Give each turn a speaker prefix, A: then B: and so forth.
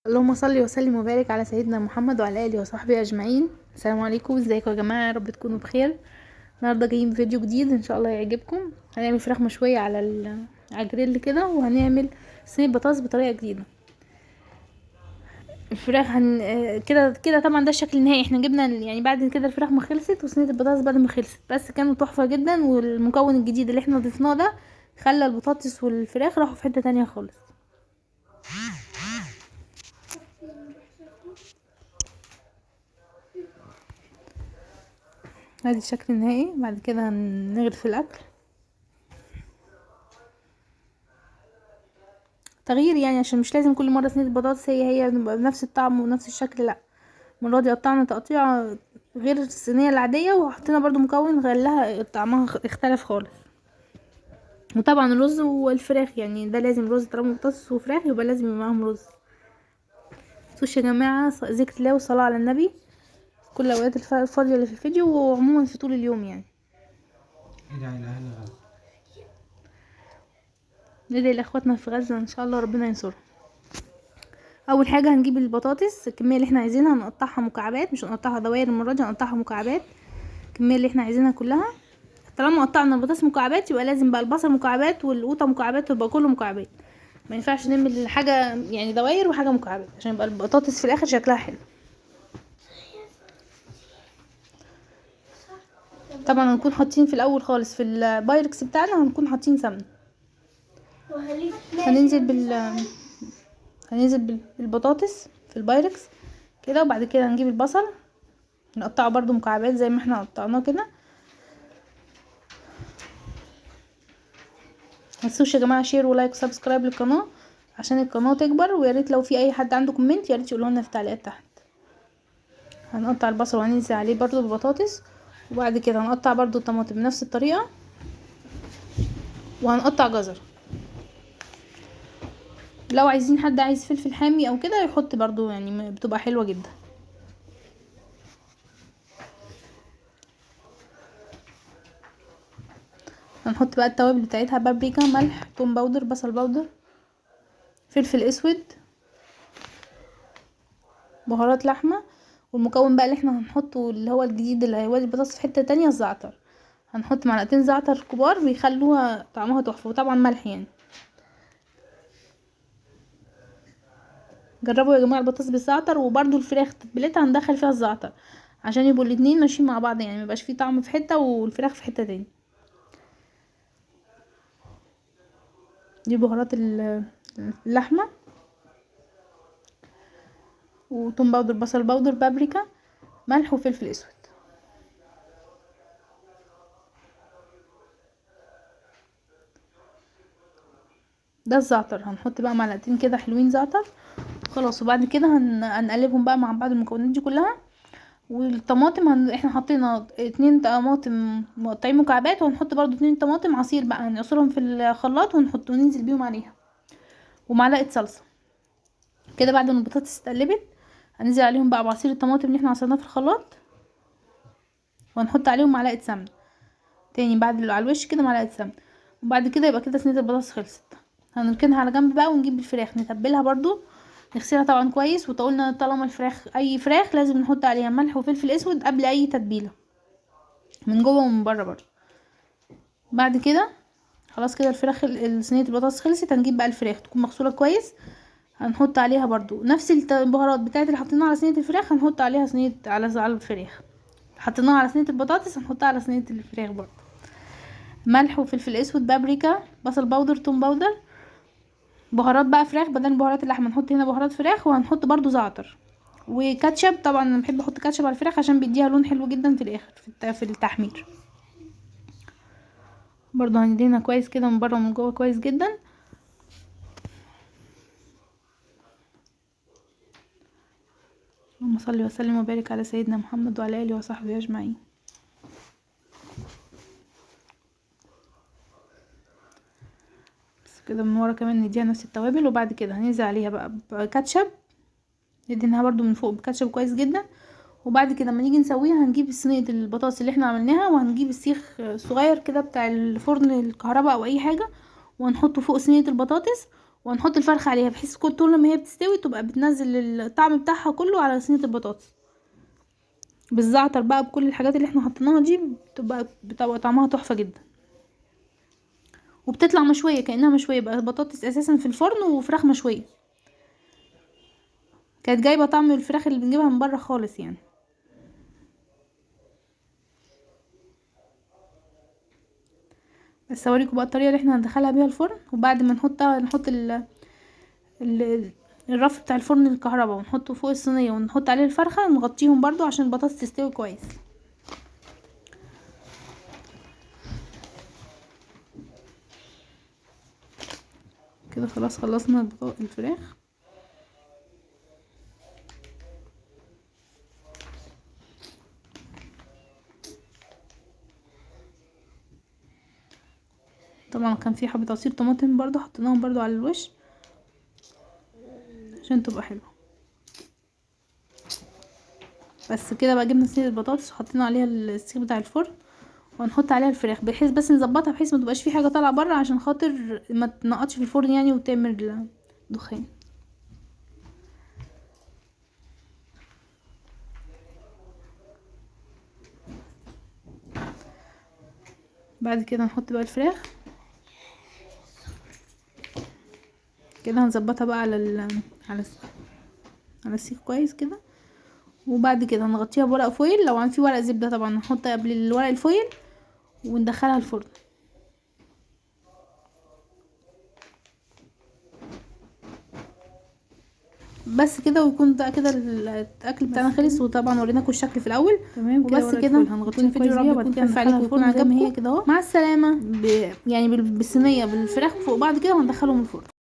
A: اللهم صل وسلم وبارك على سيدنا محمد وعلى اله وصحبه اجمعين. السلام عليكم، ازيكم يا جماعه؟ يا رب تكونوا بخير. النهارده جايين بفيديو جديد ان شاء الله يعجبكم. هنعمل فراخ مشويه على الجريل كده، وهنعمل صينيه بطاطس بطريقه جديده. الفراخ كده كده طبعا ده الشكل النهائي. احنا جبنا يعني بعد كده الفراخ ما خلصت وصينيه البطاطس بعد ما خلصت، بس كانوا تحفه جدا. والمكون الجديد اللي احنا ضفناه ده خلى البطاطس والفراخ راحوا في حته تانية خالص. ادي الشكل النهائي. بعد كده هنغرف الاكل تغيير، يعني عشان مش لازم كل مره صينيه البطاطس هي نبقى بنفس الطعم ونفس الشكل. لا، المره دي قطعنا تقطيع غير الصينيه العاديه، وحطينا برضو مكون غير لها طعمها اختلف خالص. وطبعا الرز والفراخ، يعني ده لازم رز طالما بطاطس وفراخ يبقى لازم يبقى معاهم رز. متنسوش يا جماعه ذكر الله والصلاه على النبي كل الاوقات الفاضيه اللي في الفيديو، وعموما في طول اليوم يعني. ندعي لاخواتنا في غزه ان شاء الله ربنا ينصرهم. اول حاجه هنجيب البطاطس، الكميه اللي احنا عايزينها هنقطعها مكعبات، مش هنقطعها دوائر المره دي، هنقطعها مكعبات الكميه اللي احنا عايزينها كلها. طالما قطعنا البطاطس مكعبات يبقى لازم بقى البصل مكعبات والقوطه مكعبات، يبقى كله مكعبات. ما ينفعش نعمل حاجه يعني دوائر وحاجه مكعبات، عشان يبقى البطاطس في الاخر شكلها حلو. طبعا هنكون حاطين في الاول خالص في البايركس بتاعنا هنكون حاطين سمنه. هننزل بالبطاطس في البايركس كده، وبعد كده هنجيب البصل نقطعه برضو مكعبات زي ما احنا قطعناه كده. متنسوش يا جماعه شير ولايك وسبسكرايب للقناه عشان القناه تكبر، ويا ريت لو في اي حد عنده كومنت يا ريت يقولوا لنا في التعليقات تحت. هنقطع البصل وهننزل عليه برضو بالبطاطس، وبعد كده هنقطع برضو الطماطم بنفس الطريقه، وهنقطع جزر. لو عايزين حد عايز فلفل حامي او كده يحط برضو، يعني بتبقى حلوه جدا. هنحط بقى التوابل بتاعتها: بابريكا، ملح، توم باودر، بصل باودر، فلفل اسود، بهارات لحمه. والمكون بقى اللي احنا هنحطه اللي هو الجديد اللي هيودي البطاطس في حته تانية، الزعتر. هنحط معلقتين زعتر كبار بيخلوها طعمها تحفه، وطبعا ملح يعني. جربوا يا جماعه البطاطس بالزعتر، وبرده الفراخ تتبيلتها هندخل فيها الزعتر عشان يبقوا الاتنين ماشيين مع بعض، يعني ميبقاش فيه طعم في حته والفراخ في حته تاني. دي بهارات اللحمه: وتوم باودر، بصل باودر، بابريكا، ملح، وفلفل اسود. ده الزعتر. هنحط بقى معلقتين كده حلوين زعتر خلاص. وبعد كده هنقلبهم بقى مع بعض المكونات دي كلها. والطماطم احنا حطينا 2 طماطم مقطعين مكعبات، وهنحط برضو 2 طماطم عصير بقى هنعصرهم في الخلاط وننزل بيهم عليها، ومعلقه صلصه. كده بعد ما البطاطس اتقلبت هننزل عليهم بقى بعصير الطماطم اللي احنا عصرناه في الخلاط، وهنحط عليهم معلقه سمنه تاني بعد اللي على الوش كده، معلقه سمنه. وبعد كده يبقى كده صينيه البطاطس خلصت. هنركنها على جنب بقى، ونجيب الفراخ نتبلها برضو، نغسلها طبعا كويس. وطولنا طالما اي فراخ لازم نحط عليها ملح وفلفل اسود قبل اي تتبيله، من جوه ومن بره برضو. بعد كده خلاص كده الفراخ صينيه البطاطس خلصت. هنجيب بقى الفراخ تكون مغسوله كويس، هنحط عليها برضو نفس البهارات بتاعت اللي حطيناها على صينيه الفراخ، هنحط عليها على الفراخ. حطيناها على صينيه البطاطس هنحطها على صينيه الفراخ برضو: ملح وفلفل اسود، بابريكا، بصل باودر، توم باودر. بهارات بقى فراخ بدل بهارات اللحمه، نحط هنا بهارات فراخ. وهنحط برضو زعتر وكاتشب. طبعا انا بحب احط كاتشب على الفراخ عشان بيديها لون حلو جدا في الاخر في التحمير. برضو هندينا كويس كده من بره ومن جوه كويس جدا. اللهم صل وسلم وبارك على سيدنا محمد وعلى اله وصحبه اجمعين. بس كده من ورا كمان نديها نفس التوابل. وبعد كده هننزل عليها بقى بكاتشب، ندهنها برضو من فوق بكاتشب كويس جدا. وبعد كده لما نيجي نسويها هنجيب صينيه البطاطس اللي احنا عملناها، وهنجيب السيخ صغير كده بتاع الفرن الكهرباء او اي حاجه، وهنحطه فوق صينيه البطاطس، وهنحط الفرخة عليها بحيث كل طول ما هي بتستوي تبقى بتنزل الطعم بتاعها كله على صينية البطاطس بالزعتر بقى، بكل الحاجات اللي احنا حطيناها دي بتبقى طعمها تحفة جدا، وبتطلع مشوية كأنها مشوية بقى، بطاطس اساسا في الفرن وفراخ مشوية. كانت جايبة طعم الفراخ اللي بنجيبها من بره خالص يعني. بس اوريكم بقى الطريقة اللي احنا هندخلها بيها الفرن. وبعد ما نحط ال الرف بتاع الفرن الكهرباء ونحطه فوق الصينية ونحط عليه الفرخة، نغطيهم برضو عشان البطاطس تستوي كويس. كده خلاص خلصنا الفراخ. طبعا كان في حبة عصير طماطم برضو حطيناهم برضو على الوش عشان تبقى حلوة. بس كده بقى جبنا صينية البطاطس وحطينا عليها السيخ بتاع الفرن، وهنحط عليها الفراخ بحيث بس نظبطها بحيث ما تبقاش في حاجة طالعة بره عشان خاطر ما تنقطش في الفرن يعني وتعمل دخان. بعد كده نحط بقى الفراخ كده، هنظبطها بقى على السيخ كويس كده. وبعد كده هنغطيها بورق فويل، لو في ورق زبدة طبعا نحط قبل الورق الفويل وندخلها الفرن. بس كده ويكون ده كده الاكل بتاعنا خلص. وطبعا وريناكم الشكل في الاول
B: تمام كده.
A: وبس كده
B: هنغطيه
A: الفيديو
B: كويس
A: رب يكون خفيف عليكم ويكون عجبكم.
B: كده اهو.
A: مع السلامه يعني بالصينيه بالفراخ فوق بعض كده، وهندخلهم الفرن.